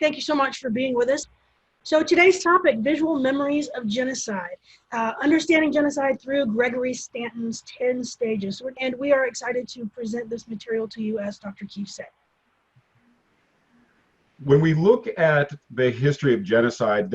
Thank you so much for being with us. So today's topic, visual memories of genocide, understanding genocide through Gregory Stanton's 10 stages. And we are excited to present this material to you, as Dr. Keefe said. When we look at the history of genocide,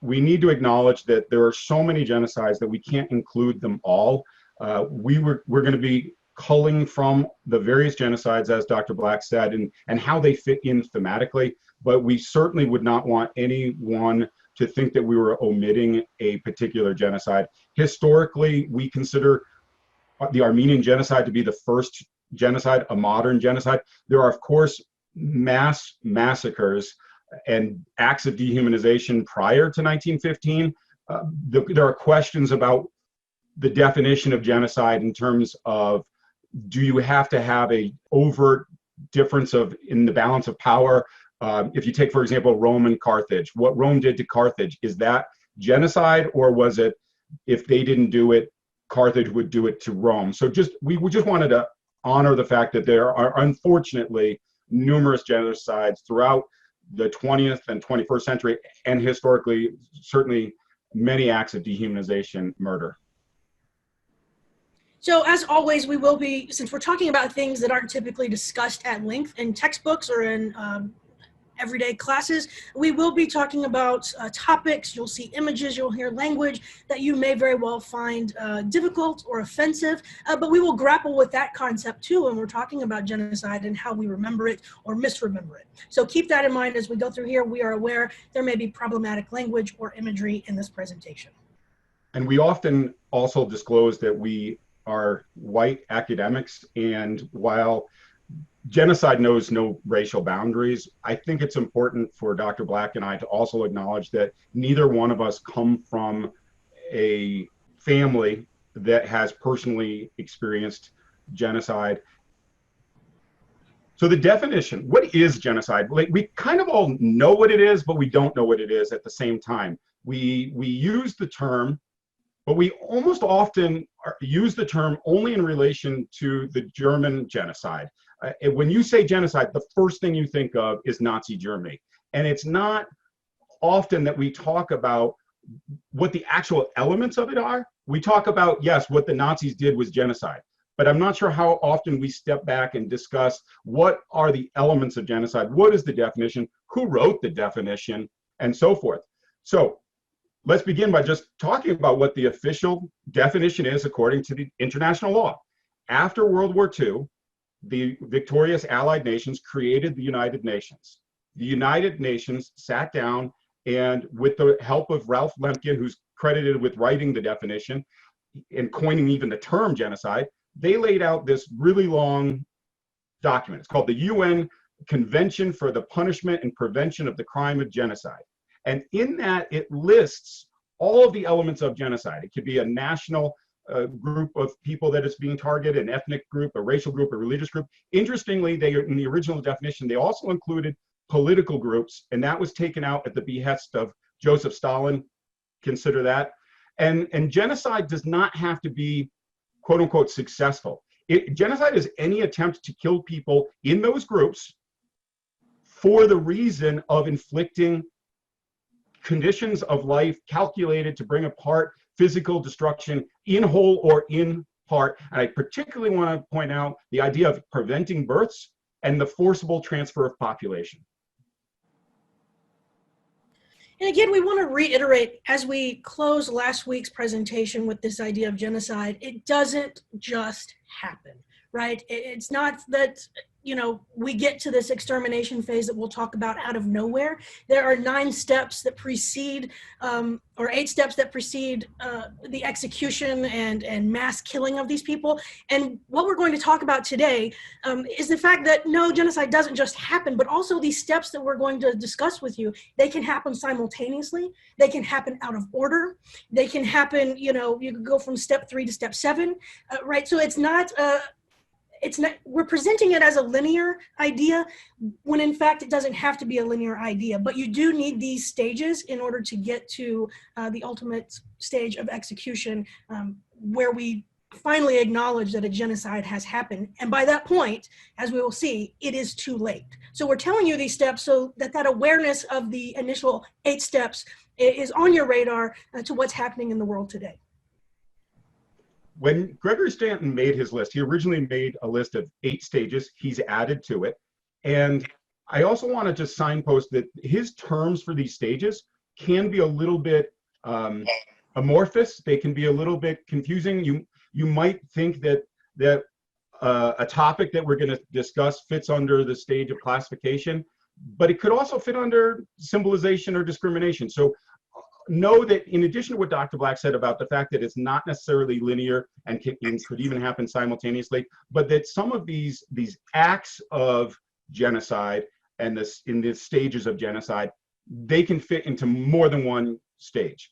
we need to acknowledge that there are so many genocides that we can't include them all. We're going to be culling from the various genocides, as Dr. Black said, and how they fit in thematically, but we certainly would not want anyone to think that we were omitting a particular genocide. Historically, we consider the Armenian genocide to be the first genocide, a modern genocide. There are, of course, mass massacres and acts of dehumanization prior to 1915. There are questions about the definition of genocide in terms of, do you have to have a overt difference in the balance of power? If you take, for example, Rome and Carthage, what Rome did to Carthage, is that genocide, or was it, if they didn't do it, Carthage would do it to Rome? So we just wanted to honor the fact that there are, unfortunately, numerous genocides throughout the 20th and 21st century, and historically, certainly many acts of dehumanization, murder. So as always, we will be, since we're talking about things that aren't typically discussed at length in textbooks or in everyday classes, we will be talking about topics. You'll see images, you'll hear language that you may very well find difficult or offensive, but we will grapple with that concept too when we're talking about genocide and how we remember it or misremember it. So keep that in mind as we go through here. We are aware there may be problematic language or imagery in this presentation. And we often also disclose that we are white academics, and while genocide knows no racial boundaries, I think it's important for Dr. Black and I to also acknowledge that neither one of us come from a family that has personally experienced genocide. So the definition, what is genocide? Like, we kind of all know what it is, but we don't know what it is at the same time. We use the term, but we almost often use the term only in relation to the German genocide. When you say genocide, the first thing you think of is Nazi Germany. And it's not often that we talk about what the actual elements of it are. We talk about, yes, what the Nazis did was genocide. But I'm not sure how often we step back and discuss what are the elements of genocide, what is the definition, who wrote the definition, and so forth. So let's begin by just talking about what the official definition is according to the international law. After World War II, the victorious Allied nations created the United Nations. The United Nations sat down, and with the help of Ralph Lemkin, who's credited with writing the definition and coining even the term genocide, they laid out this really long document. It's called the UN Convention for the Punishment and Prevention of the Crime of Genocide. And in that, it lists all of the elements of genocide. It could be a national group of people that is being targeted, an ethnic group, a racial group, a religious group. Interestingly, in the original definition, they also included political groups, and that was taken out at the behest of Joseph Stalin. Consider that. And genocide does not have to be, quote unquote, successful. Genocide is any attempt to kill people in those groups for the reason of inflicting conditions of life calculated to bring apart physical destruction in whole or in part. And I particularly want to point out the idea of preventing births and the forcible transfer of population. And again, we want to reiterate, as we close last week's presentation with this idea of genocide, it doesn't just happen, right? It's not that, you know, we get to this extermination phase that we'll talk about out of nowhere. There are 9 steps that precede, or 8 steps that precede the execution and mass killing of these people. And what we're going to talk about today is the fact that no, genocide doesn't just happen, but also these steps that we're going to discuss with you, they can happen simultaneously. They can happen out of order. They can happen, you know, you can go from step 3 to step 7, right? So it's not, we're presenting it as a linear idea when in fact it doesn't have to be a linear idea, but you do need these stages in order to get to the ultimate stage of execution, where we finally acknowledge that a genocide has happened. And by that point, as we will see, it is too late. So we're telling you these steps so that that awareness of the initial 8 steps is on your radar to what's happening in the world today. When Gregory Stanton made his list, he originally made a list of 8 stages. He's added to it. And I also want to just signpost that his terms for these stages can be a little bit amorphous. They can be a little bit confusing. You might think that a topic that we're going to discuss fits under the stage of classification, but it could also fit under symbolization or discrimination. So know that in addition to what Dr. Black said about the fact that it's not necessarily linear and could even happen simultaneously, but that some of these acts of genocide and in the stages of genocide, they can fit into more than one stage.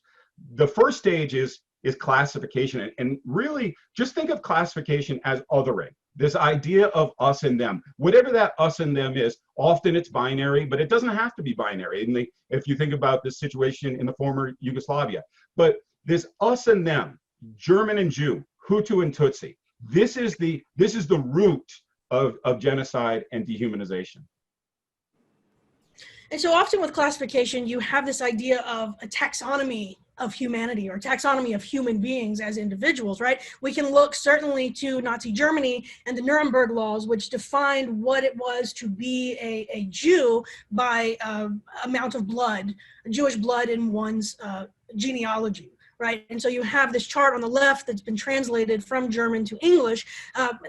The first stage is classification, and really just think of classification as othering. This idea of us and them, whatever that us and them is, often it's binary, but it doesn't have to be binary. And if you think about this situation in the former Yugoslavia, but this us and them, German and Jew, Hutu and Tutsi, this is the root of genocide and dehumanization. And so often with classification, you have this idea of a taxonomy of humanity or taxonomy of human beings as individuals, right? We can look certainly to Nazi Germany and the Nuremberg laws, which defined what it was to be a Jew by amount of blood, Jewish blood in one's genealogy. Right. And so you have this chart on the left that's been translated from German to English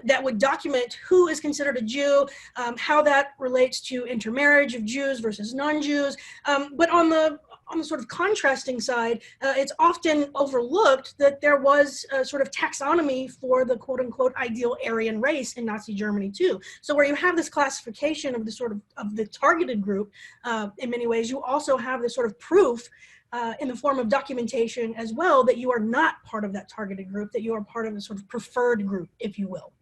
that would document who is considered a Jew, how that relates to intermarriage of Jews versus non-Jews. But on the sort of contrasting side, it's often overlooked that there was a sort of taxonomy for the quote unquote ideal Aryan race in Nazi Germany too. So where you have this classification of the sort of the targeted group, in many ways, you also have this sort of proof in the form of documentation as well that you are not part of that targeted group, that you are part of a sort of preferred group, if you will.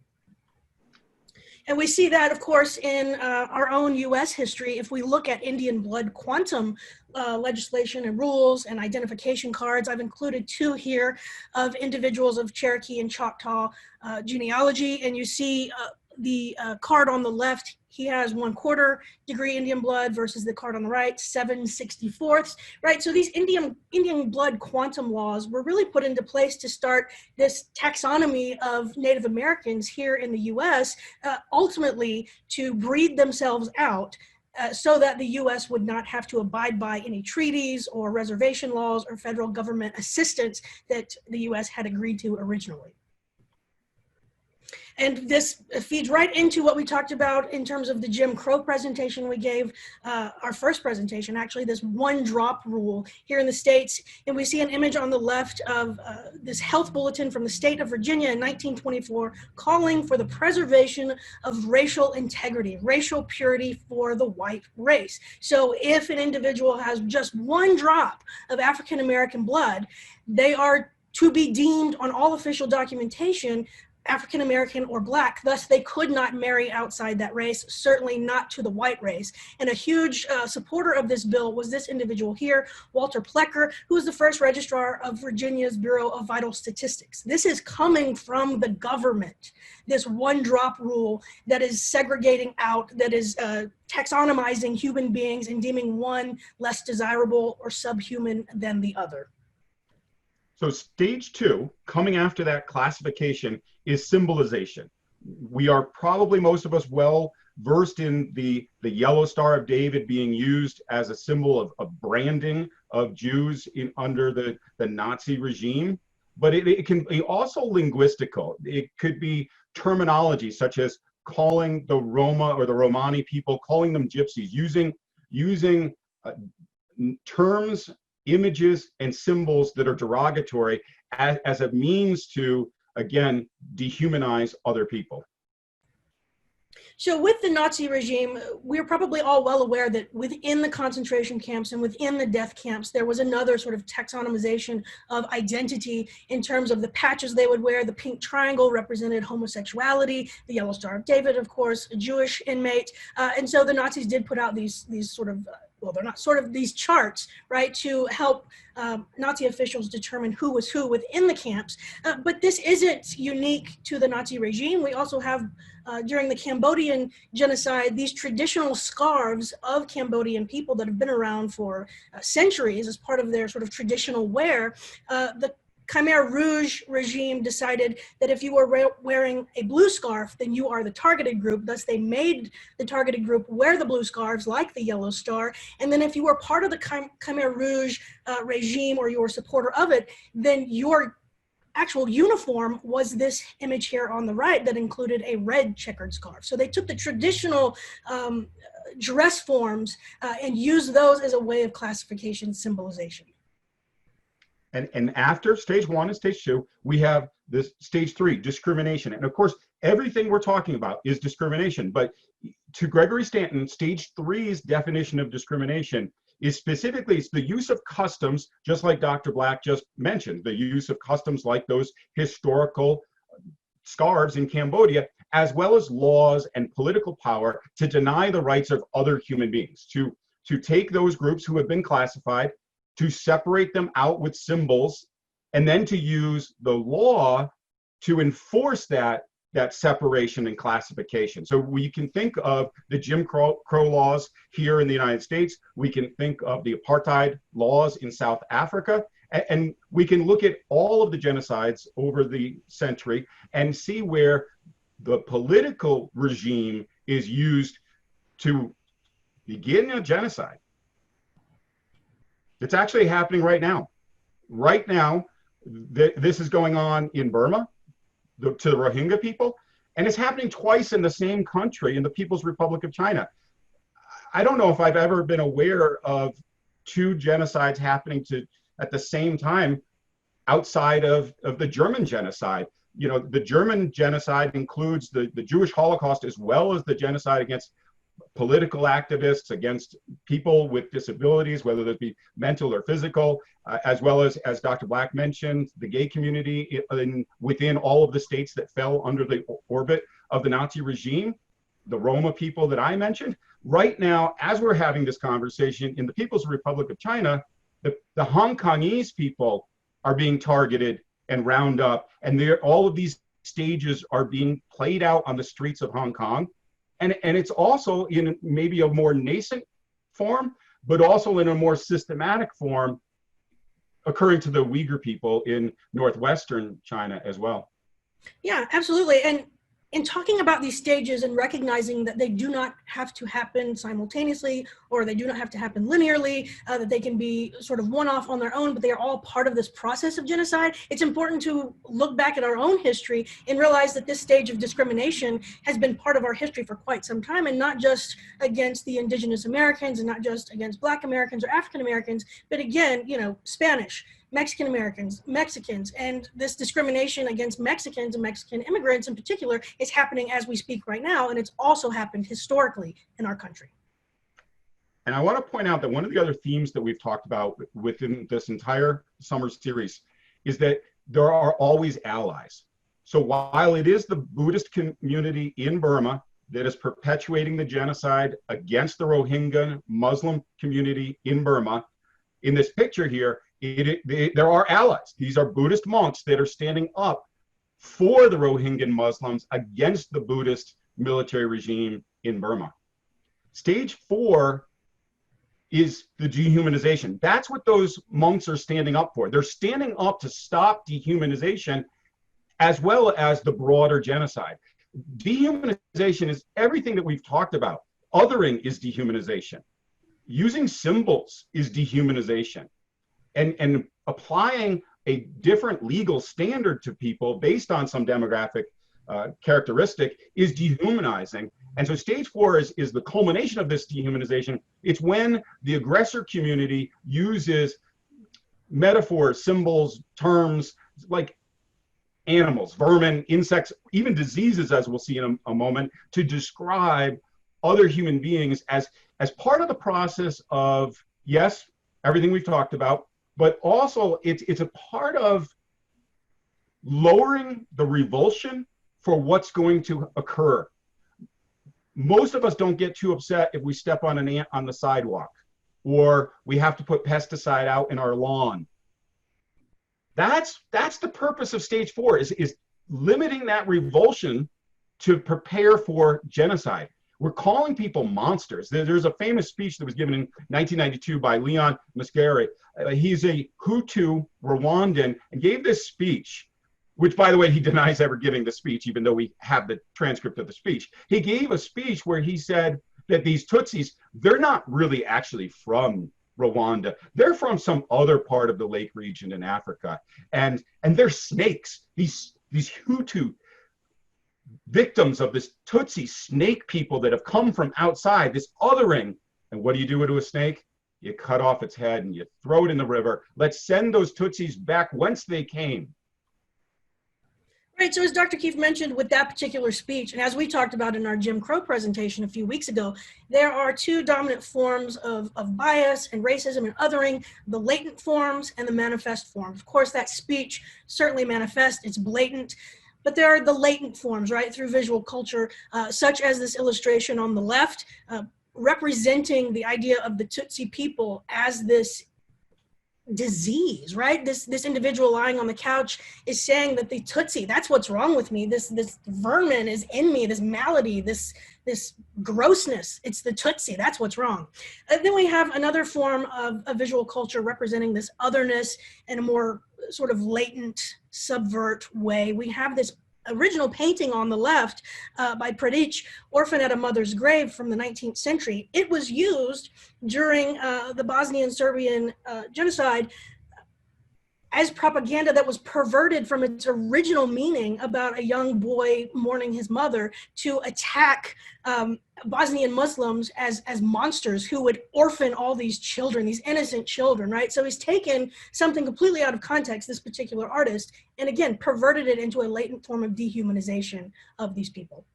And we see that, of course, in our own US history. If we look at Indian blood quantum legislation and rules and identification cards, I've included 2 here of individuals of Cherokee and Choctaw genealogy. And you see the card on the left, he has 1/4 degree Indian blood versus the card on the right, 7/64, right? So these Indian blood quantum laws were really put into place to start this taxonomy of Native Americans here in the US, ultimately to breed themselves out so that the US would not have to abide by any treaties or reservation laws or federal government assistance that the US had agreed to originally. And this feeds right into what we talked about in terms of the Jim Crow presentation we gave, our first presentation, actually, this 1-drop rule here in the States. And we see an image on the left of this health bulletin from the state of Virginia in 1924 calling for the preservation of racial integrity, racial purity for the white race. So if an individual has just 1 drop of African American blood, they are to be deemed on all official documentation African American or Black, thus they could not marry outside that race, certainly not to the white race. And a huge supporter of this bill was this individual here, Walter Plecker, who was the first registrar of Virginia's Bureau of Vital Statistics. This is coming from the government, this 1-drop rule that is segregating out, that is taxonomizing human beings and deeming one less desirable or subhuman than the other. So stage 2, coming after that classification, is symbolization. We are probably, most of us, well versed in the yellow Star of David being used as a symbol of branding of Jews under the Nazi regime, but it can be also linguistical. It could be terminology such as calling the Roma or the Romani people, calling them gypsies, using terms, images, and symbols that are derogatory as a means to, again, dehumanize other people. So with the Nazi regime, we're probably all well aware that within the concentration camps and within the death camps, there was another sort of taxonomization of identity in terms of the patches they would wear. The pink triangle represented homosexuality, the yellow Star of David, of course, a Jewish inmate. And so the Nazis did put out these sort of well, they're not sort of these charts, right, to help Nazi officials determine who was who within the camps. But this isn't unique to the Nazi regime. We also have, during the Cambodian genocide, these traditional scarves of Cambodian people that have been around for centuries as part of their sort of traditional wear. The Khmer Rouge regime decided that if you were wearing a blue scarf, then you are the targeted group. Thus, they made the targeted group wear the blue scarves like the yellow star. And then if you were part of the Khmer Rouge regime or you were a supporter of it, then your actual uniform was this image here on the right that included a red checkered scarf. So they took the traditional dress forms and used those as a way of classification symbolization. And after stage 1 and stage 2, we have this stage 3, discrimination. And of course, everything we're talking about is discrimination. But to Gregory Stanton, stage 3's definition of discrimination is specifically it's the use of customs, just like Dr. Black just mentioned, the use of customs like those historical scarves in Cambodia, as well as laws and political power to deny the rights of other human beings, to take those groups who have been classified, to separate them out with symbols, and then to use the law to enforce that separation and classification. So we can think of the Jim Crow laws here in the United States. We can think of the apartheid laws in South Africa. And we can look at all of the genocides over the century and see where the political regime is used to begin a genocide. It's actually happening right now. Right now, this is going on in Burma to the Rohingya people, and it's happening twice in the same country, in the People's Republic of China. I don't know if I've ever been aware of 2 genocides happening at the same time outside of the German genocide. You know, the German genocide includes the Jewish Holocaust as well as the genocide against political activists, against people with disabilities, whether that be mental or physical, as well as Dr. Black mentioned, the gay community within all of the states that fell under the orbit of the Nazi regime, the Roma people that I mentioned. Right now, as we're having this conversation in the People's Republic of China, the Hong Kongese people are being targeted and round up, and all of these stages are being played out on the streets of Hong Kong. And it's also in maybe a more nascent form, but also in a more systematic form occurring to the Uyghur people in northwestern China as well. Yeah, absolutely. And in talking about these stages and recognizing that they do not have to happen simultaneously, or they do not have to happen linearly, that they can be sort of one-off on their own, but they are all part of this process of genocide, it's important to look back at our own history and realize that this stage of discrimination has been part of our history for quite some time, and not just against the indigenous Americans and not just against Black Americans or African Americans, but again, you know, Spanish, Mexican Americans, Mexicans, and this discrimination against Mexicans and Mexican immigrants in particular is happening as we speak right now, and it's also happened historically in our country. And I want to point out that one of the other themes that we've talked about within this entire summer series is that there are always allies. So while it is the Buddhist community in Burma that is perpetuating the genocide against the Rohingya Muslim community in Burma, in this picture here, there are allies. These are Buddhist monks that are standing up for the Rohingya Muslims against the Buddhist military regime in Burma. Stage 4 is the dehumanization. That's what those monks are standing up for. They're standing up to stop dehumanization as well as the broader genocide. Dehumanization is everything that we've talked about. Othering is dehumanization. Using symbols is dehumanization. And applying a different legal standard to people based on some demographic characteristic is dehumanizing. And so stage 4 is the culmination of this dehumanization. It's when the aggressor community uses metaphors, symbols, terms like animals, vermin, insects, even diseases, as we'll see in a moment, to describe other human beings as part of the process of, yes, everything we've talked about, but also it's a part of lowering the revulsion for what's going to occur. Most of us don't get too upset if we step on an ant on the sidewalk. or we have to put pesticide out in our lawn. That's the purpose of stage 4 is limiting that revulsion to prepare for genocide. We're calling people monsters. There's a famous speech that was given in 1992 by Leon Musgari. He's a Hutu Rwandan and gave this speech, which, by the way, he denies ever giving the speech, even though we have the transcript of the speech. He gave a speech where he said that these Tutsis, they're not really actually from Rwanda. They're from some other part of the lake region in Africa. And they're snakes. These Hutu victims of this Tutsi snake people that have come from outside, this othering. And what do you do to a snake? You cut off its head and you throw it in the river. Let's send those Tutsis back whence they came. Right, so as Dr. Keefe mentioned with that particular speech, and as we talked about in our Jim Crow presentation a few weeks ago, there are two dominant forms of bias and racism and othering, the latent forms and the manifest forms. Of course, that speech certainly manifest, it's blatant, but there are the latent forms, right, through visual culture, such as this illustration on the left, representing the idea of the Tutsi people as this disease, right? This individual lying on the couch is saying that the Tutsi, that's what's wrong with me. This vermin is in me, this malady, this grossness. It's the Tutsi, that's what's wrong. And then we have another form of a visual culture representing this otherness in a more sort of latent, subvert way. We have this original painting on the left by Predic, Orphan at a Mother's Grave from the 19th century. It was used during the Bosnian Serbian genocide as propaganda that was perverted from its original meaning about a young boy mourning his mother to attack Bosnian Muslims as monsters who would orphan all these children, these innocent children, right? So he's taken something completely out of context, this particular artist, and again, perverted it into a latent form of dehumanization of these people.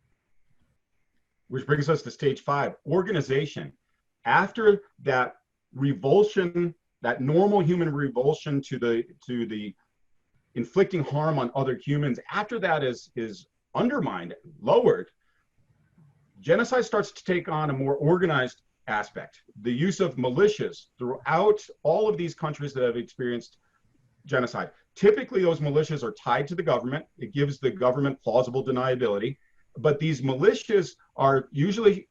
Which brings us to stage 5, organization. After that revulsion, that normal human revulsion to the inflicting harm on other humans, after that is undermined, lowered, genocide starts to take on a more organized aspect. The use of militias throughout all of these countries that have experienced genocide. Typically, those militias are tied to the government. It gives the government plausible deniability. But these militias are usually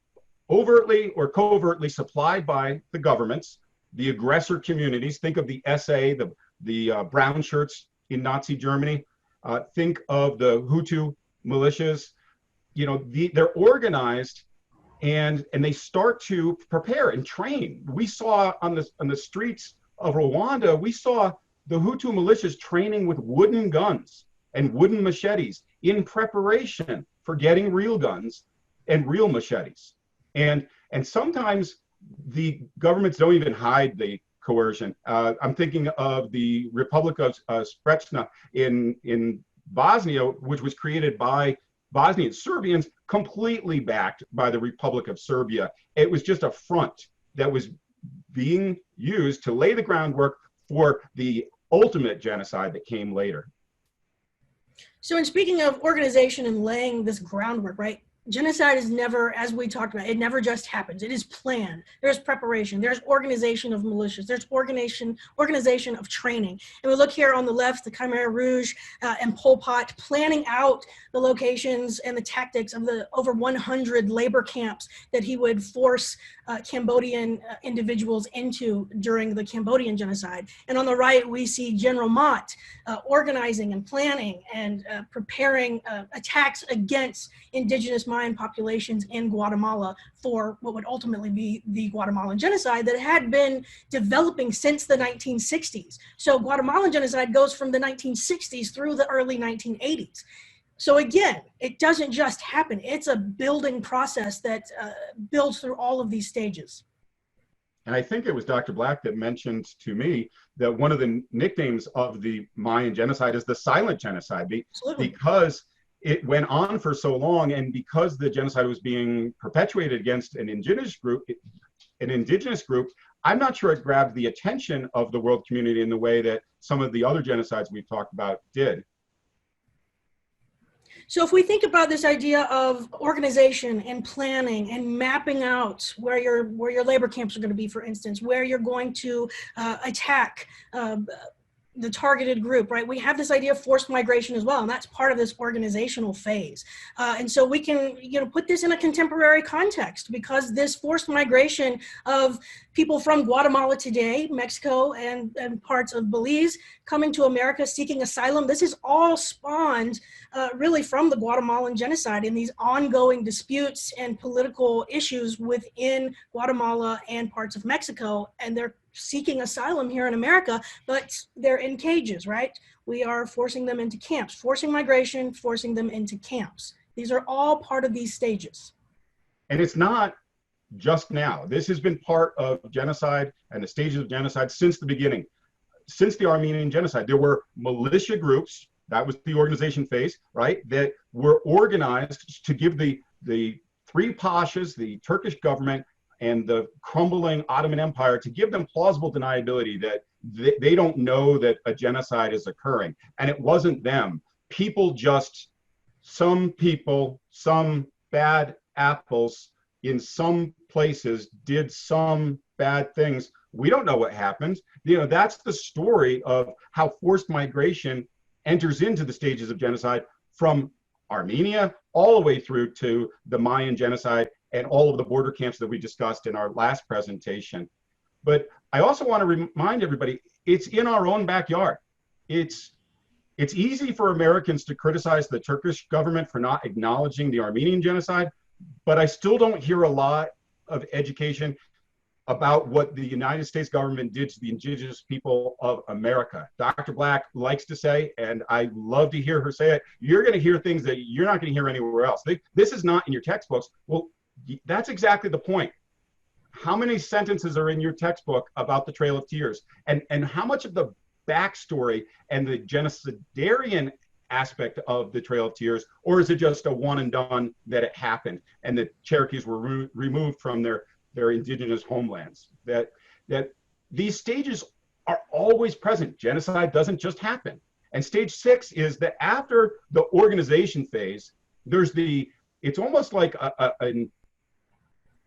overtly or covertly supplied by the governments, the aggressor communities. Think of the SA, the brown shirts in Nazi Germany. Think of the Hutu militias. You know, they're organized and they start to prepare and train. We saw on the streets of Rwanda, we saw the Hutu militias training with wooden guns and wooden machetes in preparation for getting real guns and real machetes. And sometimes the governments don't even hide the coercion. I'm thinking of the Republic of Sprechna in Bosnia, which was created by Bosnian Serbians, completely backed by the Republic of Serbia. It was just a front that was being used to lay the groundwork for the ultimate genocide that came later. So in speaking of organization and laying this groundwork, right? Genocide is never, as we talked about, it never just happens. It is planned. There's preparation. There's organization of militias. There's organization of training. And we look here on the left, the Khmer Rouge and Pol Pot planning out the locations and the tactics of the over 100 labor camps that he would force Cambodian individuals into during the Cambodian genocide. And on the right, we see General Mott organizing and planning and preparing attacks against indigenous Mayan populations in Guatemala for what would ultimately be the Guatemalan genocide that had been developing since the 1960s. So Guatemalan genocide goes from the 1960s through the early 1980s. So again, it doesn't just happen. It's a building process that builds through all of these stages. And I think it was Dr. Black that mentioned to me that one of the nicknames of the Mayan genocide is the silent genocide, because it went on for so long, and because the genocide was being perpetuated against an indigenous group, I'm not sure it grabbed the attention of the world community in the way that some of the other genocides we've talked about did. So if we think about this idea of organization and planning and mapping out where your labor camps are going to be, for instance, where you're going to attack the targeted group, right? We have this idea of forced migration as well, and that's part of this organizational phase. And so we can, put this in a contemporary context, because this forced migration of people from Guatemala today, Mexico, and parts of Belize coming to America seeking asylum, this is all spawned really from the Guatemalan genocide and these ongoing disputes and political issues within Guatemala and parts of Mexico. And they're seeking asylum here in America, but they're in cages, right? We are forcing them into camps, forcing migration, forcing them into camps. These are all part of these stages. And it's not just now. This has been part of genocide and the stages of genocide since the beginning. Since the Armenian genocide, there were militia groups, that was the organization phase, right, that were organized to give the three pashas, the Turkish government, and the crumbling Ottoman Empire, to give them plausible deniability that they don't know that a genocide is occurring. And it wasn't them. Some people, some bad apples in some places did some bad things. We don't know what happened. That's the story of how forced migration enters into the stages of genocide, from Armenia all the way through to the Mayan genocide and all of the border camps that we discussed in our last presentation. But I also want to remind everybody, it's in our own backyard. It's easy for Americans to criticize the Turkish government for not acknowledging the Armenian genocide, but I still don't hear a lot of education about what the United States government did to the indigenous people of America. Dr. Black likes to say, and I love to hear her say it, you're going to hear things that you're not going to hear anywhere else. This is not in your textbooks. Well, that's exactly the point. How many sentences are in your textbook about the Trail of Tears? And how much of the backstory and the genocidarian aspect of the Trail of Tears, or is it just a one and done that it happened and the Cherokees were removed from their indigenous homelands? That these stages are always present. Genocide doesn't just happen. And stage 6 is that after the organization phase, there's it's almost like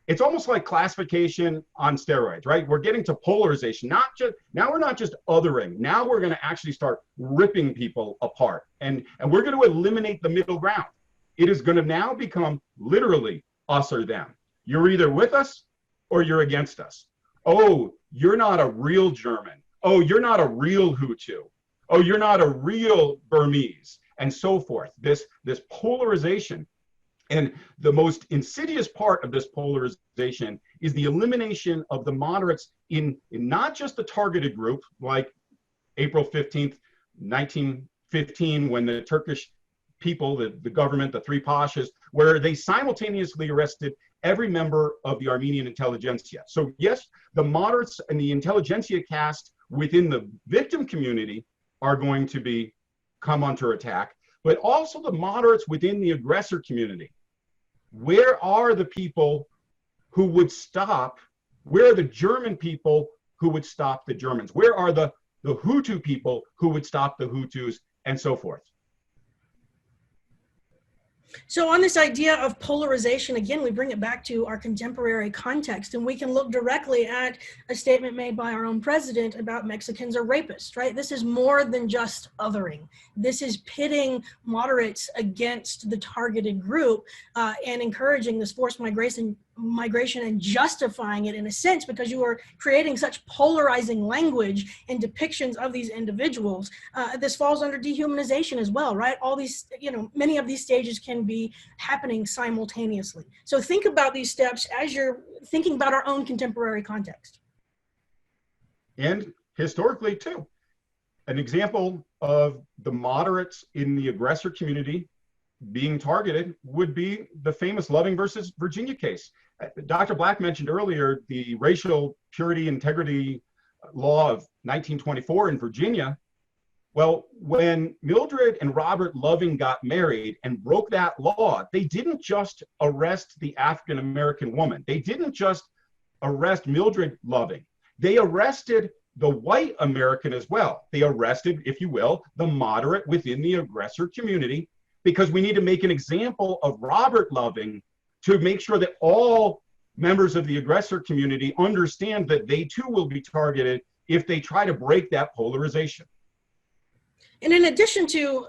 it's almost like classification on steroids, right? We're getting to polarization. Now we're not just othering. Now we're going to actually start ripping people apart, and we're going to eliminate the middle ground. It is going to now become literally us or them. You're either with us or you're against us. Oh, you're not a real German. Oh, you're not a real Hutu. Oh, you're not a real Burmese, and so forth. This polarization. And the most insidious part of this polarization is the elimination of the moderates in not just the targeted group, like April 15th, 1915, when the Turkish people, the government, the three pashas, where they simultaneously arrested every member of the Armenian intelligentsia. So yes, the moderates and the intelligentsia caste within the victim community are going to come under attack, but also the moderates within the aggressor community. Where are the people who would stop? Where are the German people who would stop the Germans? Where are the Hutu people who would stop the Hutus, and so forth? So on this idea of polarization, again, we bring it back to our contemporary context, and we can look directly at a statement made by our own president about Mexicans are rapists, right? This is more than just othering. This is pitting moderates against the targeted group and encouraging this forced migration and justifying it in a sense, because you are creating such polarizing language and depictions of these individuals. This falls under dehumanization as well, right? All these, many of these stages can be happening simultaneously. So think about these steps as you're thinking about our own contemporary context. And historically too. An example of the moderates in the aggressor community being targeted would be the famous Loving versus Virginia case. Dr. Black mentioned earlier the racial purity integrity law of 1924 in Virginia. Well, when Mildred and Robert Loving got married and broke that law, they didn't just arrest the African-American woman. They didn't just arrest Mildred Loving. They arrested the white American as well. They arrested, if you will, the moderate within the aggressor community because we need to make an example of Robert Loving to make sure that all members of the aggressor community understand that they too will be targeted if they try to break that polarization. And in addition to,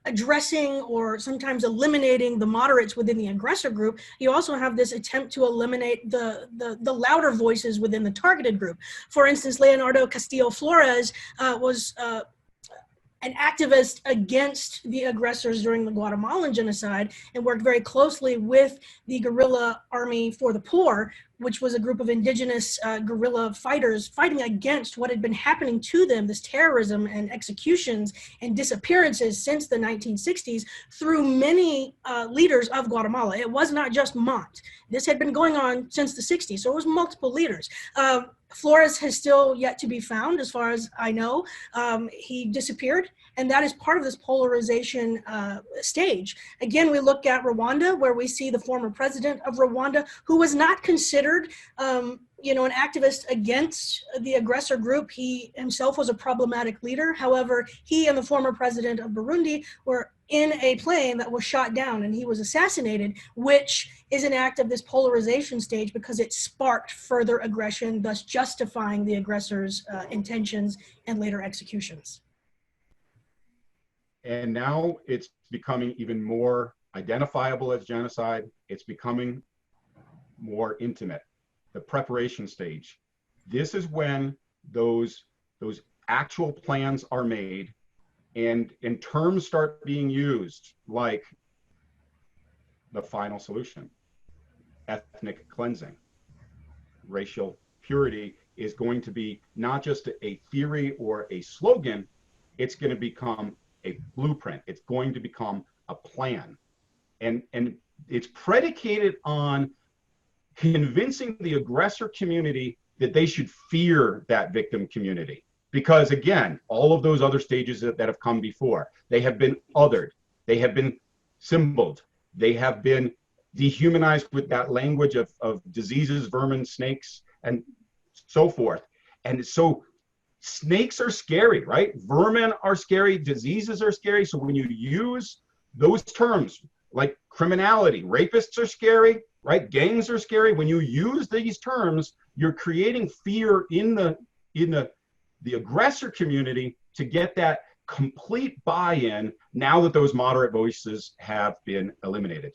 addressing or sometimes eliminating the moderates within the aggressor group, you also have this attempt to eliminate the louder voices within the targeted group. For instance, Leonardo Castillo Flores was an activist against the aggressors during the Guatemalan genocide and worked very closely with the Guerrilla Army for the Poor, which was a group of indigenous guerrilla fighters fighting against what had been happening to them, this terrorism and executions and disappearances since the 1960s through many leaders of Guatemala. It was not just Mont. This had been going on since the 60s, so it was multiple leaders. Flores has still yet to be found, as far as I know. He disappeared, and that is part of this polarization stage. Again, we look at Rwanda, where we see the former president of Rwanda, who was not considered an activist against the aggressor group. He himself was a problematic leader. However, he and the former president of Burundi were in a plane that was shot down and he was assassinated, which is an act of this polarization stage because it sparked further aggression, thus justifying the aggressor's intentions and later executions. And now it's becoming even more identifiable as genocide. It's becoming more intimate. The preparation stage. This is when those actual plans are made and terms start being used like the final solution, ethnic cleansing. Racial purity is going to be not just a theory or a slogan, it's going to become a blueprint. It's going to become a plan. And it's predicated on convincing the aggressor community that they should fear that victim community. Because again, all of those other stages that have come before, they have been othered, they have been symboled, they have been dehumanized with that language of diseases, vermin, snakes, and so forth. And so snakes are scary, right? Vermin are scary, diseases are scary. So when you use those terms like criminality, rapists are scary, right? Gangs are scary. When you use these terms, you're creating fear in the aggressor community to get that complete buy-in now that those moderate voices have been eliminated.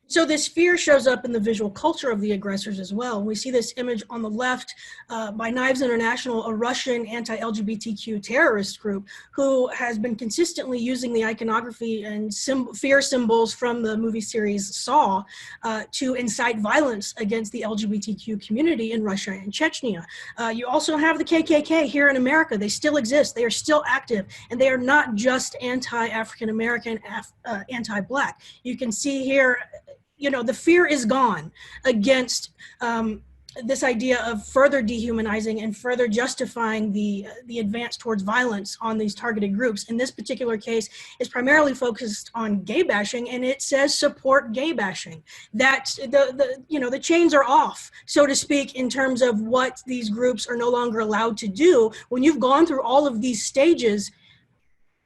So this fear shows up in the visual culture of the aggressors as well. We see this image on the left by Knives International, a Russian anti-LGBTQ terrorist group who has been consistently using the iconography and fear symbols from the movie series Saw to incite violence against the LGBTQ community in Russia and Chechnya. You also have the KKK here in America. They still exist. They are still active, and they are not just anti-African American, anti-Black. You can see here, the fear is gone against this idea of further dehumanizing and further justifying the advance towards violence on these targeted groups. In this particular case, is primarily focused on gay bashing, and it says support gay bashing. That the chains are off, so to speak, in terms of what these groups are no longer allowed to do. When you've gone through all of these stages,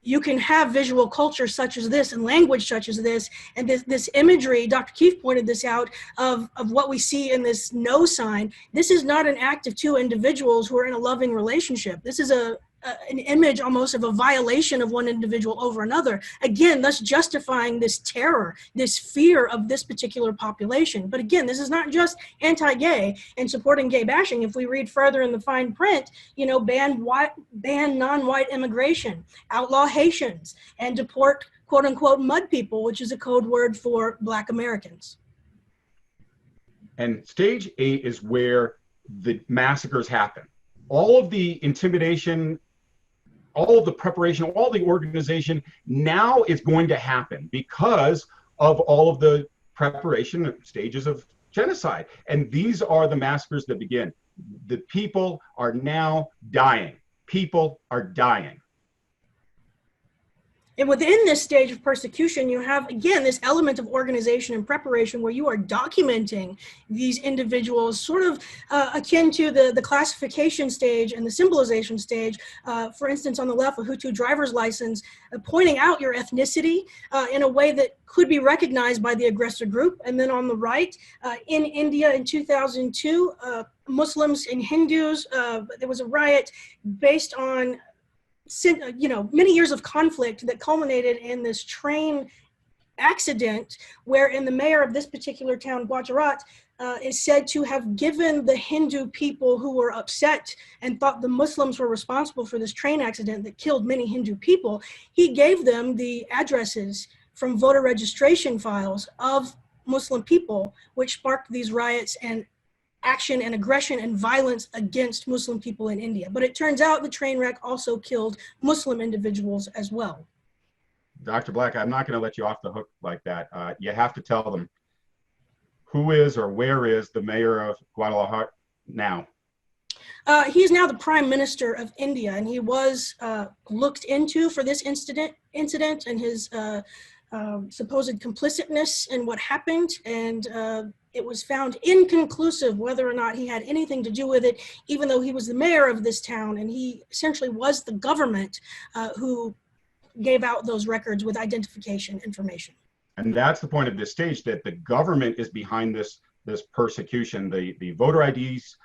you can have visual culture such as this and language such as this, and this imagery, Dr. Keefe pointed this out, of what we see in this no sign. This is not an act of two individuals who are in a loving relationship. This is an image almost of a violation of one individual over another, again, thus justifying this terror, this fear of this particular population. But again, this is not just anti-gay and supporting gay bashing. If we read further in the fine print, ban non-white immigration, outlaw Haitians, and deport quote unquote mud people, which is a code word for Black Americans. And stage 8 is where the massacres happen. All of the intimidation, all of the preparation, all the organization now is going to happen because of all of the preparation stages of genocide. And these are the massacres that begin. The people are now dying. People are dying. And within this stage of persecution, you have, again, this element of organization and preparation where you are documenting these individuals, sort of akin to the classification stage and the symbolization stage. For instance, on the left, a Hutu driver's license, pointing out your ethnicity in a way that could be recognized by the aggressor group. And then on the right, in India in 2002, Muslims and Hindus, there was a riot based on many years of conflict that culminated in this train accident wherein the mayor of this particular town, Gujarat, is said to have given the Hindu people who were upset and thought the Muslims were responsible for this train accident that killed many Hindu people. He gave them the addresses from voter registration files of Muslim people, which sparked these riots and action and aggression and violence against Muslim people in India. But it turns out the train wreck also killed Muslim individuals as well. Dr. Black, I'm not going to let you off the hook like that. You have to tell them who is or where is the mayor of Guadalajara now? He's now the Prime Minister of India, and he was looked into for this incident and his supposed complicitness in what happened, and it was found inconclusive whether or not he had anything to do with it, even though he was the mayor of this town, and he essentially was the government who gave out those records with identification information. And that's the point of this stage, that the government is behind this persecution. The voter IDs,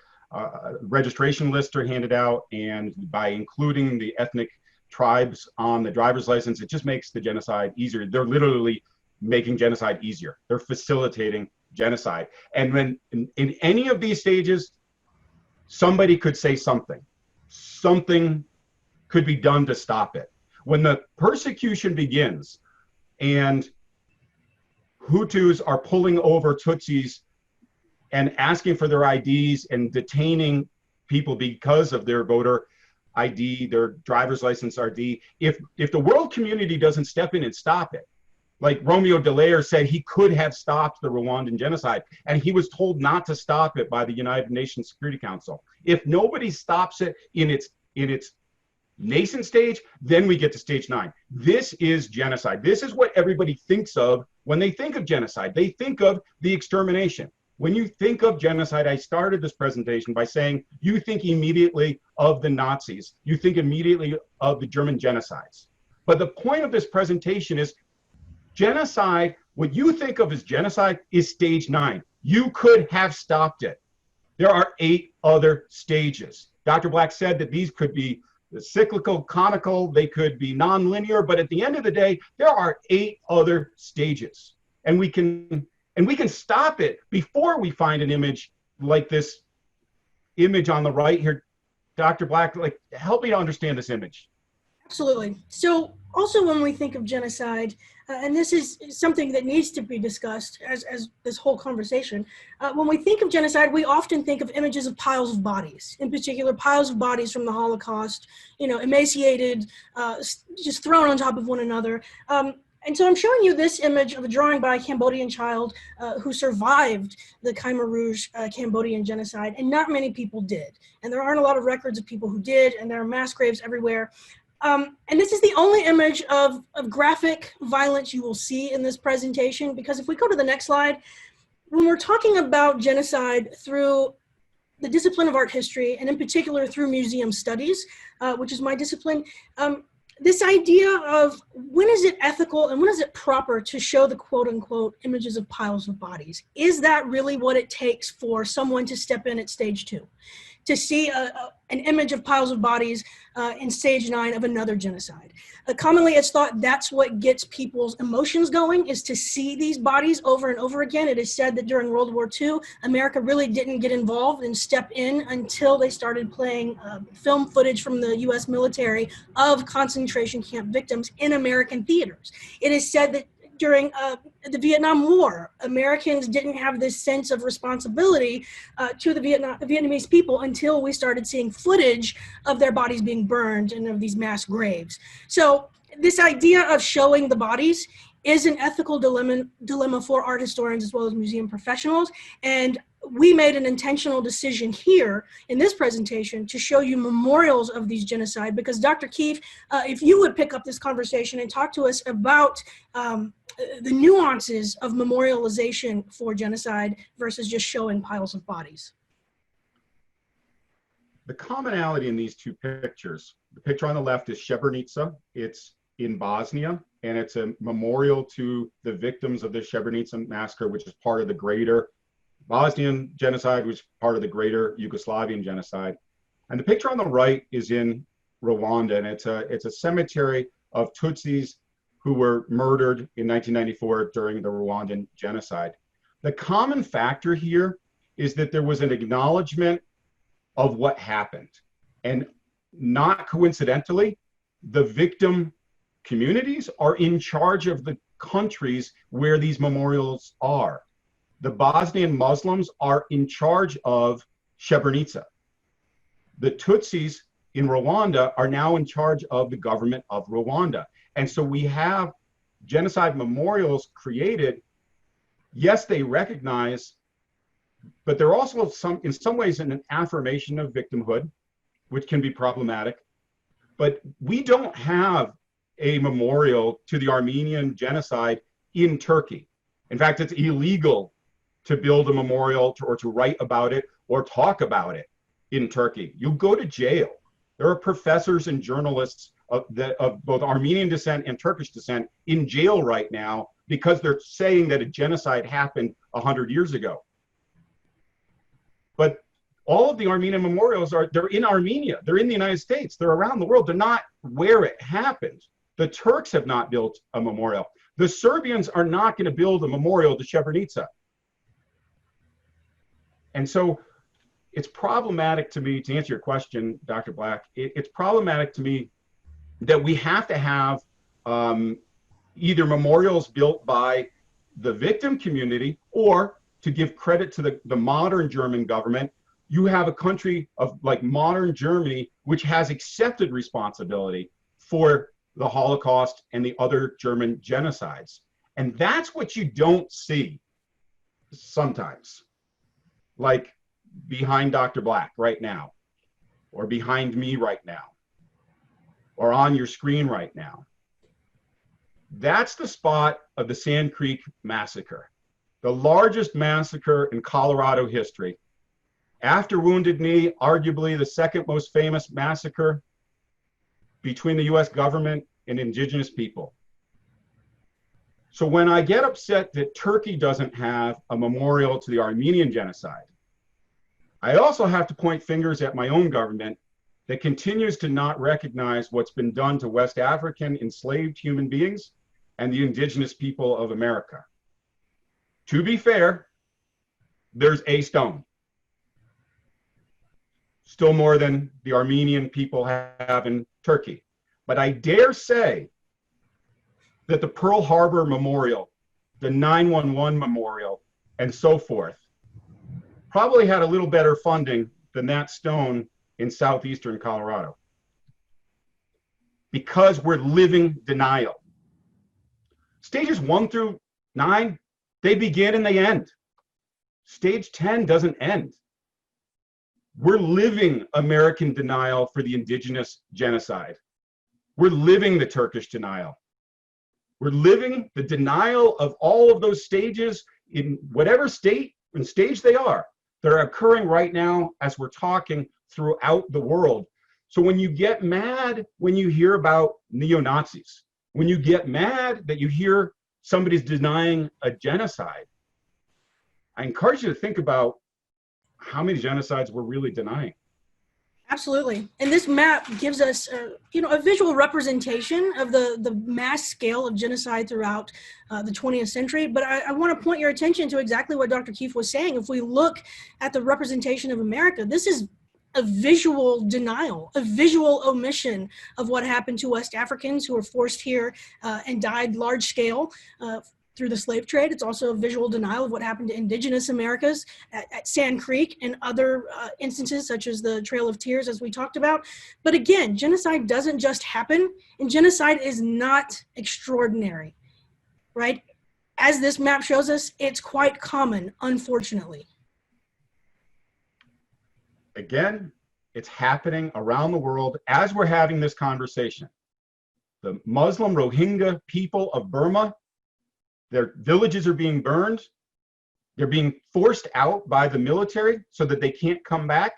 registration lists are handed out, and by including the ethnic tribes on the driver's license, it just makes the genocide easier. They're literally making genocide easier. They're facilitating genocide. And when in any of these stages, somebody could say something. Something could be done to stop it. When the persecution begins and Hutus are pulling over Tutsis and asking for their IDs and detaining people because of their voter ID, their driver's license ID, if the world community doesn't step in and stop it, like Romeo Dallaire said, he could have stopped the Rwandan genocide, and he was told not to stop it by the United Nations Security Council. If nobody stops it in its nascent stage, then we get to stage 9. This is genocide. This is what everybody thinks of when they think of genocide. They think of the extermination. When you think of genocide, I started this presentation by saying you think immediately of the Nazis. You think immediately of the German genocides. But the point of this presentation is genocide, what you think of as genocide, is stage 9. You could have stopped it. There are 8 other stages. Dr. Black said that these could be cyclical, conical, they could be nonlinear, but at the end of the day, there are 8 other stages. And we can stop it before we find an image like this image on the right here. Dr. Black, like, help me to understand this image. Absolutely. So also when we think of genocide, and this is something that needs to be discussed as this whole conversation, when we think of genocide, we often think of images of piles of bodies, in particular piles of bodies from the Holocaust, emaciated, just thrown on top of one another. And so I'm showing you this image of a drawing by a Cambodian child who survived the Khmer Rouge Cambodian genocide, and not many people did. And there aren't a lot of records of people who did, and there are mass graves everywhere. And this is the only image of graphic violence you will see in this presentation, because if we go to the next slide, when we're talking about genocide through the discipline of art history, and in particular through museum studies, which is my discipline, this idea of when is it ethical and when is it proper to show the quote unquote images of piles of bodies? Is that really what it takes for someone to step in at stage 2? To see an image of piles of bodies in stage 9 of another genocide. Commonly, it's thought that's what gets people's emotions going, is to see these bodies over and over again. It is said that during World War II, America really didn't get involved and step in until they started playing film footage from the US military of concentration camp victims in American theaters. It is said that during the Vietnam War, Americans didn't have this sense of responsibility to the Vietnamese people until we started seeing footage of their bodies being burned and of these mass graves. So this idea of showing the bodies is an ethical dilemma for art historians as well as museum professionals. And we made an intentional decision here in this presentation to show you memorials of these genocide, because Dr. Keefe, if you would pick up this conversation and talk to us about the nuances of memorialization for genocide versus just showing piles of bodies. The commonality in these two pictures, the picture on the left is Srebrenica. It's in Bosnia, and it's a memorial to the victims of the Srebrenica massacre, which is part of the greater Bosnian genocide, which is part of the greater Yugoslavian genocide. And the picture on the right is in Rwanda, and it's a cemetery of Tutsis who were murdered in 1994 during the Rwandan genocide. The common factor here is that there was an acknowledgement of what happened. And not coincidentally, the victim communities are in charge of the countries where these memorials are. The Bosnian Muslims are in charge of Srebrenica. The Tutsis in Rwanda are now in charge of the government of Rwanda. And so we have genocide memorials created. Yes, they recognize, but they're also in some ways an affirmation of victimhood, which can be problematic. But we don't have a memorial to the Armenian genocide in Turkey. In fact, it's illegal to build a memorial or to write about it or talk about it in Turkey. You go to jail. There are professors and journalists of both Armenian descent and Turkish descent in jail right now because they're saying that a genocide happened 100 years ago. But all of the Armenian memorials they're in Armenia. They're in the United States. They're around the world. They're not where it happened. The Turks have not built a memorial. The Serbians are not going to build a memorial to Srebrenica. And so it's problematic to me, to answer your question, Dr. Black, it's problematic to me that we have to have either memorials built by the victim community, or to give credit to the modern German government, you have a country of like modern Germany, which has accepted responsibility for the Holocaust and the other German genocides. And that's what you don't see sometimes, like behind Dr. Black right now, or behind me right now, or on your screen right now. That's the spot of the Sand Creek Massacre, the largest massacre in Colorado history. After Wounded Knee, arguably the second most famous massacre between the US government and indigenous people. So when I get upset that Turkey doesn't have a memorial to the Armenian genocide, I also have to point fingers at my own government that continues to not recognize what's been done to West African enslaved human beings and the indigenous people of America. To be fair, there's a stone. Still more than the Armenian people have in Turkey. But I dare say that the Pearl Harbor Memorial, the 9/11 Memorial, and so forth, probably had a little better funding than that stone in southeastern Colorado. Because we're living denial. Stages 1 through 9, they begin and they end. Stage 10 doesn't end. We're living American denial for the indigenous genocide. We're living the Turkish denial. We're living the denial of all of those stages in whatever state and stage they are. They're occurring right now as we're talking throughout the world. So when you get mad when you hear about neo-Nazis, when you get mad that you hear somebody's denying a genocide, I encourage you to think about how many genocides we're really denying. Absolutely. And this map gives us, a visual representation of the mass scale of genocide throughout the 20th century. But I want to point your attention to exactly what Dr. Keefe was saying. If we look at the representation of America, this is a visual denial, a visual omission of what happened to West Africans who were forced here and died large scale through the slave trade. It's also a visual denial of what happened to indigenous Americas at Sand Creek and other instances such as the Trail of Tears, as we talked about. But again, genocide doesn't just happen, and genocide is not extraordinary. right? As this map shows us, it's quite common, unfortunately. Again, it's happening around the world as we're having this conversation. The Muslim Rohingya people of Burma, their villages are being burned. They're being forced out by the military so that they can't come back.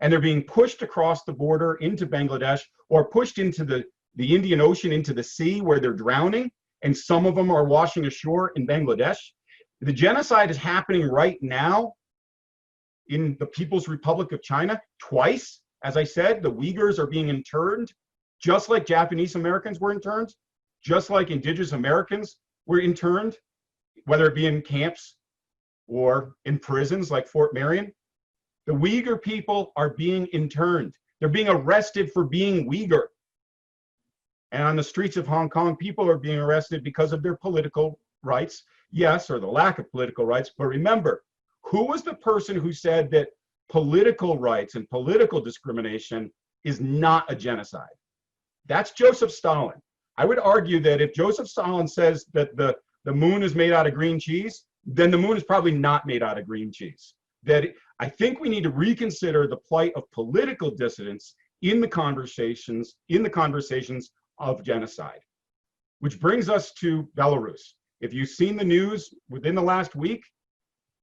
And they're being pushed across the border into Bangladesh or pushed into the Indian Ocean, into the sea where they're drowning. And some of them are washing ashore in Bangladesh. The genocide is happening right now in the People's Republic of China twice. As I said, the Uyghurs are being interned, just like Japanese Americans were interned, just like Indigenous Americans were interned, whether it be in camps or in prisons like Fort Marion. The Uyghur people are being interned. They're being arrested for being Uyghur. And on the streets of Hong Kong, people are being arrested because of their political rights, yes, or the lack of political rights. But remember, who was the person who said that political rights and political discrimination is not a genocide? That's Joseph Stalin. I would argue that if Joseph Stalin says that the moon is made out of green cheese, then the moon is probably not made out of green cheese. That I think we need to reconsider the plight of political dissidents in the conversations of genocide. Which brings us to Belarus. If you've seen the news within the last week,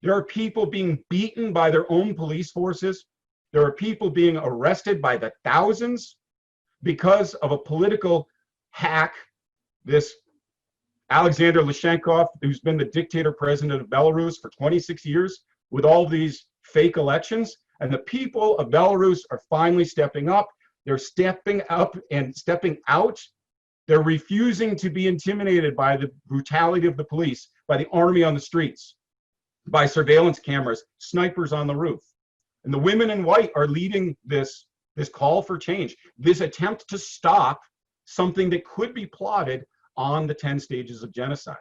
there are people being beaten by their own police forces. There are people being arrested by the thousands because of a political hack. This Alexander Lukashenko, who's been the dictator president of Belarus for 26 years with all these fake elections. And the people of Belarus are finally stepping up. They're stepping up and stepping out. They're refusing to be intimidated by the brutality of the police, by the army on the streets, by surveillance cameras, snipers on the roof. And the women in white are leading this call for change, this attempt to stop something that could be plotted on the 10 stages of genocide.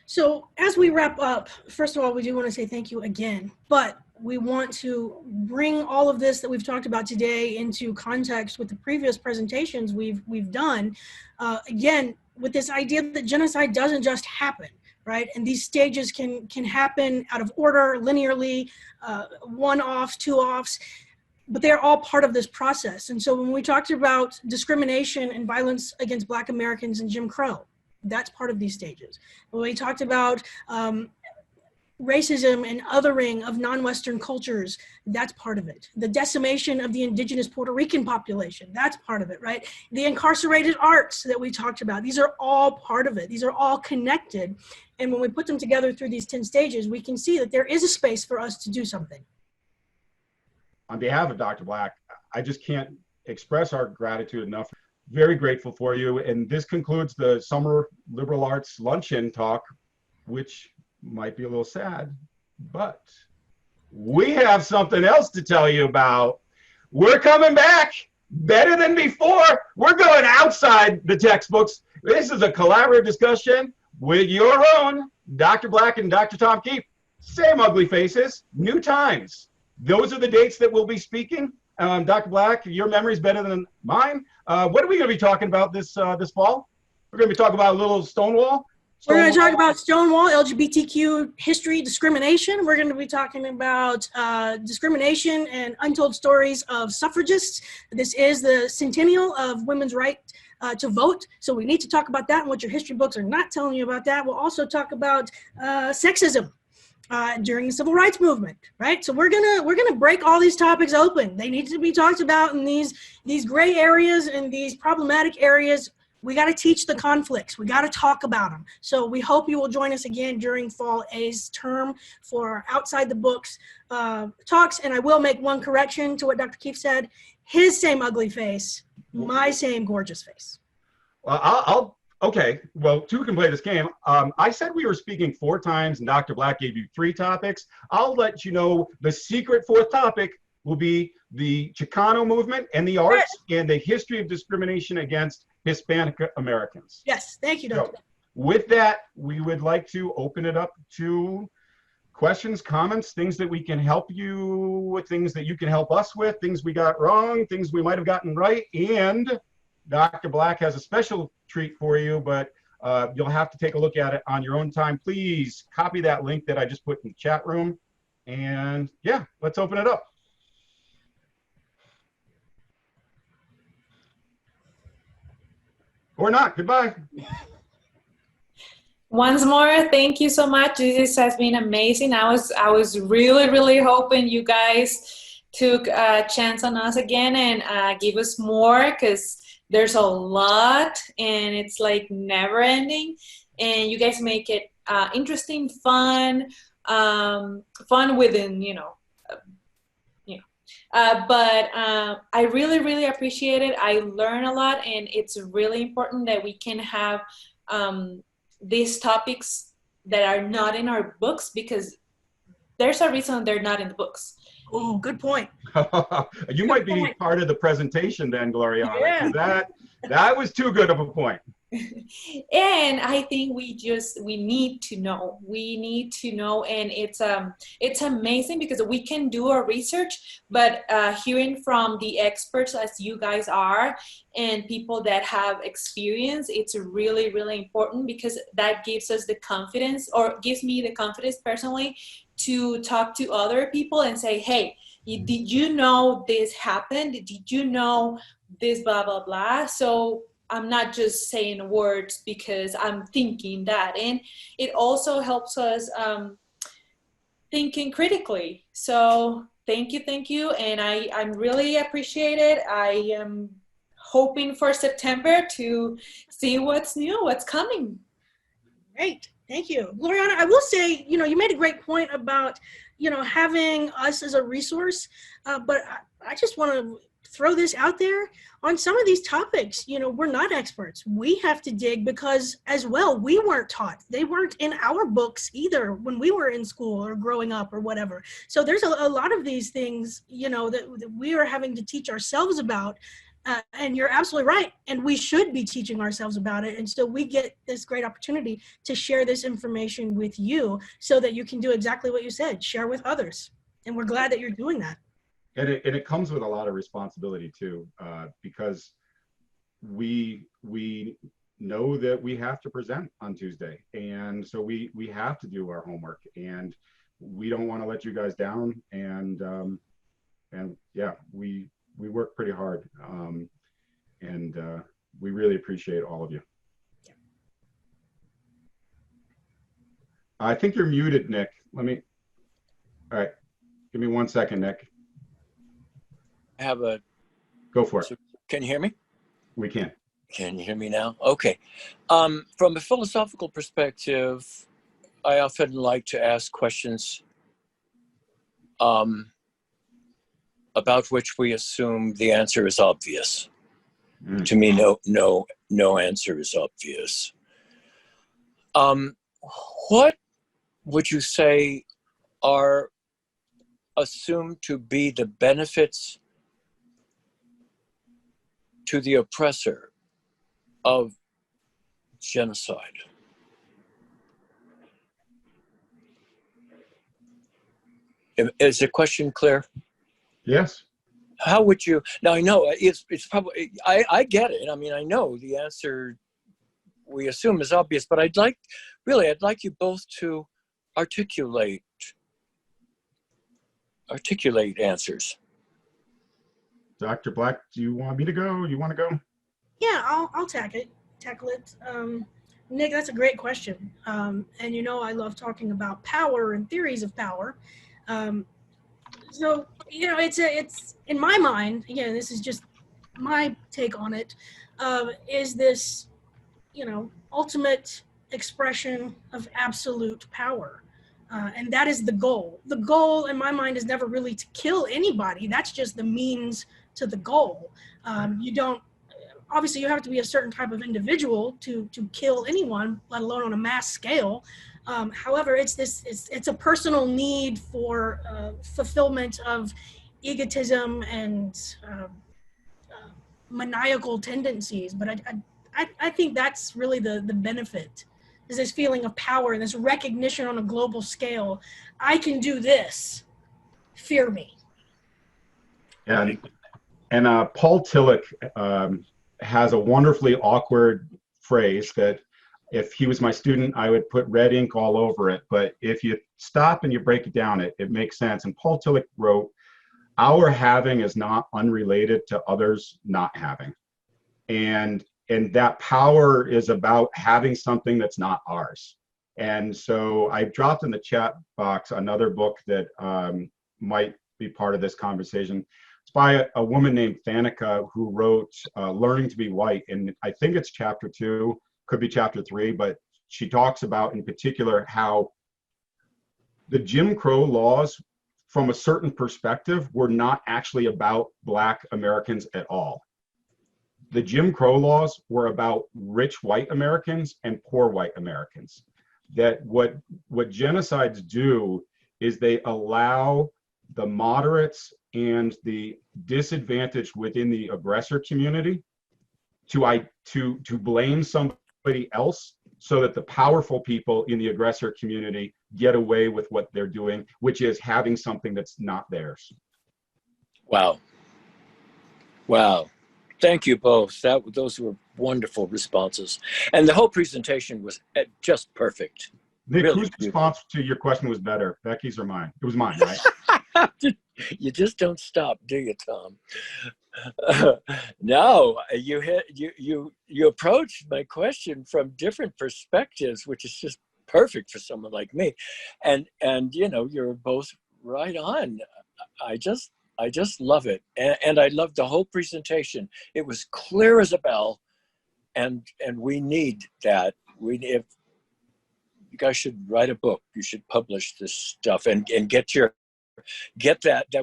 So as we wrap up, first of all, we do want to say thank you again, but we want to bring all of this that we've talked about today into context with the previous presentations we've done. Again, with this idea that genocide doesn't just happen, right? And these stages can happen out of order, linearly, one-offs, two-offs, but they're all part of this process. And so when we talked about discrimination and violence against Black Americans and Jim Crow, that's part of these stages. When we talked about racism and othering of non-Western cultures, that's part of it. The decimation of the indigenous Puerto Rican population, that's part of it, right? The incarcerated arts that we talked about, these are all part of it. These are all connected. And when we put them together through these 10 stages, we can see that there is a space for us to do something. On behalf of Dr. Black, I just can't express our gratitude enough. Very grateful for you. And this concludes the Summer Liberal Arts Luncheon talk, which might be a little sad, but we have something else to tell you about. We're coming back better than before. We're going outside the textbooks. This is a collaborative discussion with your own Dr. Black and Dr. Tom Keefe. Same ugly faces, new times. Those are the dates that we'll be speaking. Dr. Black, your memory is better than mine. What are we going to be talking about this fall? We're going to be talking about a little Stonewall. We're going to talk about Stonewall, LGBTQ history, discrimination. We're going to be talking about discrimination and untold stories of suffragists. This is the centennial of women's right to vote. So we need to talk about that and what your history books are not telling you about that. We'll also talk about sexism during the civil rights movement, right? So we're gonna break all these topics open. They need to be talked about in these gray areas and these problematic areas. We got to teach the conflicts. We got to talk about them. So we hope you will join us again during Fall A's term for Outside the Books talks. And I will make one correction to what Dr. Keefe said. His same ugly face, my same gorgeous face. Okay, well, two can play this game. I said we were speaking 4 times and Dr. Black gave you 3 topics. I'll let you know the secret 4th topic will be the Chicano movement and the arts and the history of discrimination against Hispanic Americans. Yes, thank you, Dr. So, with that, we would like to open it up to questions, comments, things that we can help you with, things that you can help us with, things we got wrong, things we might have gotten right, and Dr. Black has a special treat for you, but you'll have to take a look at it on your own time. Please copy that link that I just put in the chat room. And yeah, let's open it up. Or not. Goodbye. Once more, thank you so much. This has been amazing. I was really hoping you guys took a chance on us again and give us more, because there's a lot and it's like never ending. And you guys make it interesting, fun, fun within, but I really appreciate it. I learn a lot, and it's really important that we can have these topics that are not in our books, because there's a reason they're not in the books. Oh, good point. You might be part of the presentation then, Gloriana. Yeah. That was too good of a point. And I think we need to know. We need to know, and it's amazing because we can do our research, but hearing from the experts as you guys are and people that have experience, it's really important, because that gives us the confidence, or gives me the confidence personally, to talk to other people and say, hey, did you know this happened? Did you know this, blah blah blah? So I'm not just saying words because I'm thinking that. And it also helps us thinking critically. So thank you. And I'm really appreciate it. I am hoping for September to see what's new, what's coming. Great. Thank you. Gloriana, I will say, you made a great point about, having us as a resource, but I just want to throw this out there. On some of these topics, we're not experts. We have to dig, because as well, we weren't taught. They weren't in our books either when we were in school or growing up or whatever. So there's a lot of these things, that we are having to teach ourselves about. And you're absolutely right. And we should be teaching ourselves about it. And so we get this great opportunity to share this information with you so that you can do exactly what you said, share with others. And we're glad that you're doing that. And it comes with a lot of responsibility too, because we know that we have to present on Tuesday, and so we have to do our homework, and we don't want to let you guys down. And yeah, we work pretty hard, and we really appreciate all of you. I think you're muted, Nick. All right, give me 1 second, Nick. Go for it. So can you hear me? We can. Can you hear me now? Okay. From a philosophical perspective, I often like to ask questions about which we assume the answer is obvious. To me, no answer is obvious. What would you say are assumed to be the benefits to the oppressor of genocide? Is the question clear? Yes. How would you, now I know it's probably, I get it. I mean, I know the answer we assume is obvious, but I'd like you both to articulate answers. Dr. Black, do you want me to go? You want to go? Yeah, I'll tackle it. Nick, that's a great question. And I love talking about power and theories of power. So it's in my mind, again, this is just my take on it, is this, ultimate expression of absolute power. And that is the goal. The goal in my mind is never really to kill anybody. That's just the means to the goal. Obviously you have to be a certain type of individual to kill anyone, let alone on a mass scale. However, it's a personal need for fulfillment of egotism and maniacal tendencies. But I think that's really the benefit, is this feeling of power and this recognition on a global scale. I can do this. Fear me. And Paul Tillich has a wonderfully awkward phrase that if he was my student, I would put red ink all over it. But if you stop and you break it down, it makes sense. And Paul Tillich wrote, our having is not unrelated to others not having. And that power is about having something that's not ours. And so I dropped in the chat box another book that might be part of this conversation. It's by a woman named Thanica, who wrote Learning to be White. And I think it's chapter 2, could be chapter 3, but she talks about in particular how the Jim Crow laws, from a certain perspective, were not actually about Black Americans at all. The Jim Crow laws were about rich white Americans and poor white Americans. That what genocides do is they allow the moderates and the disadvantaged within the aggressor community to blame somebody else, so that the powerful people in the aggressor community get away with what they're doing, which is having something that's not theirs. Wow. Wow. Thank you both. Those were wonderful responses. And the whole presentation was just perfect. Nick, Really whose beautiful. response to your question was better, Becky's or mine? It was mine, right? You just don't stop, do you, Tom? No, you approached my question from different perspectives, which is just perfect for someone like me. And you know, you're both right on. I just love it, and I love the whole presentation. It was clear as a bell, and we need that. If you guys should write a book, you should publish this stuff and get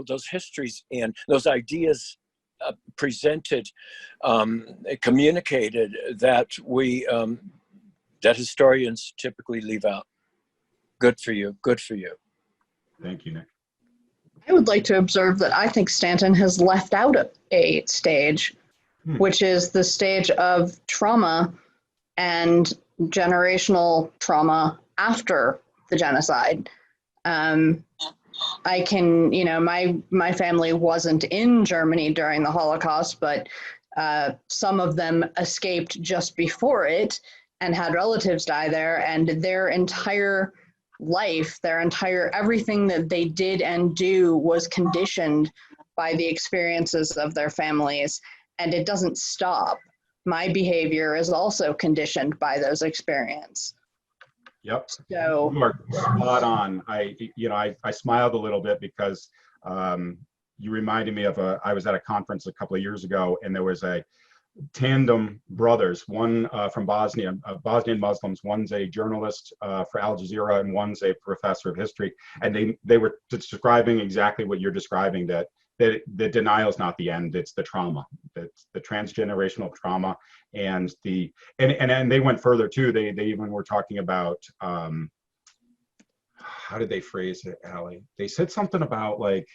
those histories and those ideas presented, communicated, that that historians typically leave out. Good for you. Good for you. Thank you, Nick. I would like to observe that I think Stanton has left out a stage, which is the stage of trauma and generational trauma after the genocide. I can, you know, my family wasn't in Germany during the Holocaust, but some of them escaped just before it and had relatives die there, and their entire life, everything that they did and do was conditioned by the experiences of their families, and it doesn't stop. My behavior is also conditioned by those experiences. Yep. So you are spot on. I smiled a little bit because you reminded me of I was at a conference a couple of years ago, and there was a tandem brothers, one from Bosnia, Bosnian Muslims. One's a journalist for Al Jazeera, and one's a professor of history. And they were describing exactly what you're describing, that the denial is not the end, it's the trauma, it's the transgenerational trauma. And they went further too. They even were talking about, how did they phrase it, Allie? They said something about, like,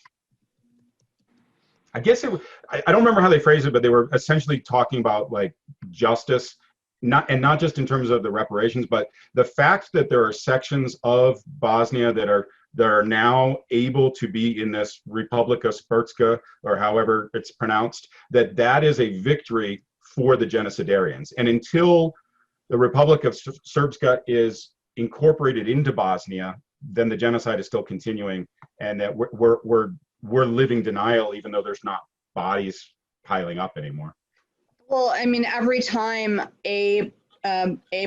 I guess I don't remember how they phrased it, but they were essentially talking about, like, justice, not just in terms of the reparations, but the fact that there are sections of Bosnia that are now able to be in this Republika Srpska, or however it's pronounced, that is a victory for the genocidarians. And until the Republic of Srpska is incorporated into Bosnia, then the genocide is still continuing, and that we're living denial, even though there's not bodies piling up anymore. well, I mean, every time a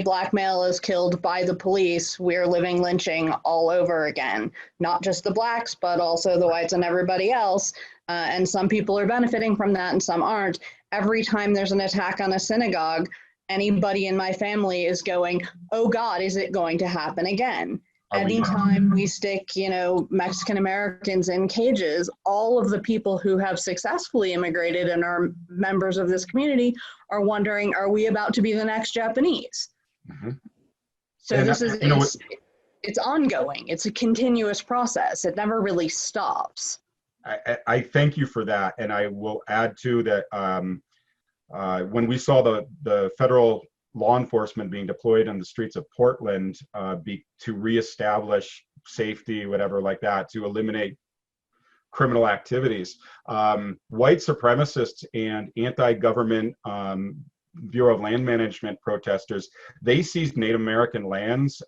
black male is killed by the police, we're living lynching all over again. Not just the blacks, but also the whites and everybody else. And some people are benefiting from that and some aren't. Every time there's an attack on a synagogue, anybody in my family is going, oh God, is it going to happen again? Anytime we stick, Mexican Americans in cages, all of the people who have successfully immigrated and are members of this community are wondering, are we about to be the next Japanese? Mm-hmm. So and this is, it's ongoing. It's a continuous process. It never really stops. I thank you for that. And I will add too that when we saw the federal law enforcement being deployed on the streets of Portland to reestablish safety, whatever like that, to eliminate criminal activities. White supremacists and anti-government Bureau of Land Management protesters, they seized Native American lands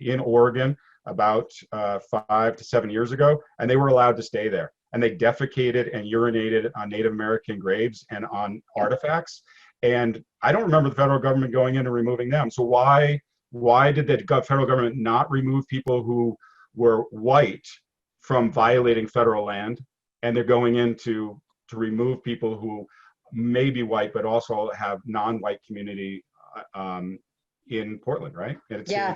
in Oregon about 5 to 7 years ago, and they were allowed to stay there. And they defecated and urinated on Native American graves and on artifacts. And I don't remember the federal government going in and removing them. So why did the federal government not remove people who were white from violating federal land? And they're going in to remove people who may be white, but also have non-white community in Portland, right? And Yeah.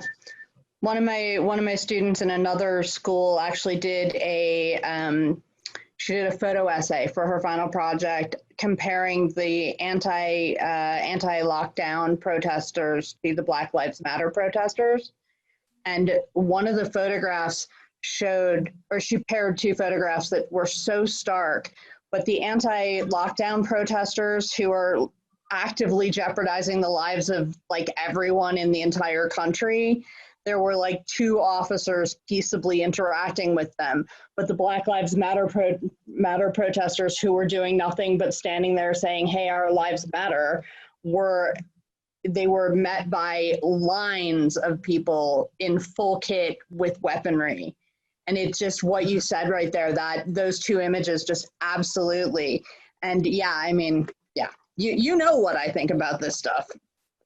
One of my students in another school actually did she did a photo essay for her final project comparing the anti-lockdown protesters to the Black Lives Matter protesters. And one of the photographs she paired two photographs that were so stark, but the anti-lockdown protesters who are actively jeopardizing the lives of like everyone in the entire country, there were like two officers peaceably interacting with them. But the Black Lives Matter protesters who were doing nothing but standing there saying, hey, our lives matter, were met by lines of people in full kit with weaponry. And it's just what you said right there, that those two images just absolutely. And yeah, I mean, yeah, you know what I think about this stuff.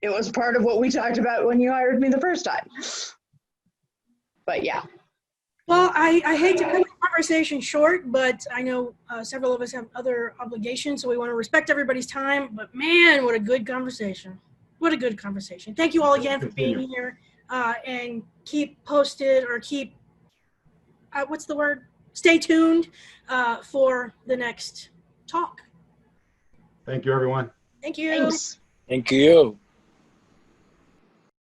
It was part of what we talked about when you hired me the first time. But yeah. Well, I hate to cut the conversation short, but I know several of us have other obligations, so we want to respect everybody's time. But man, what a good conversation. What a good conversation. Thank you all again for being here, and keep posted or keep, what's the word? Stay tuned for the next talk. Thank you, everyone. Thank you. Thanks. Thank you.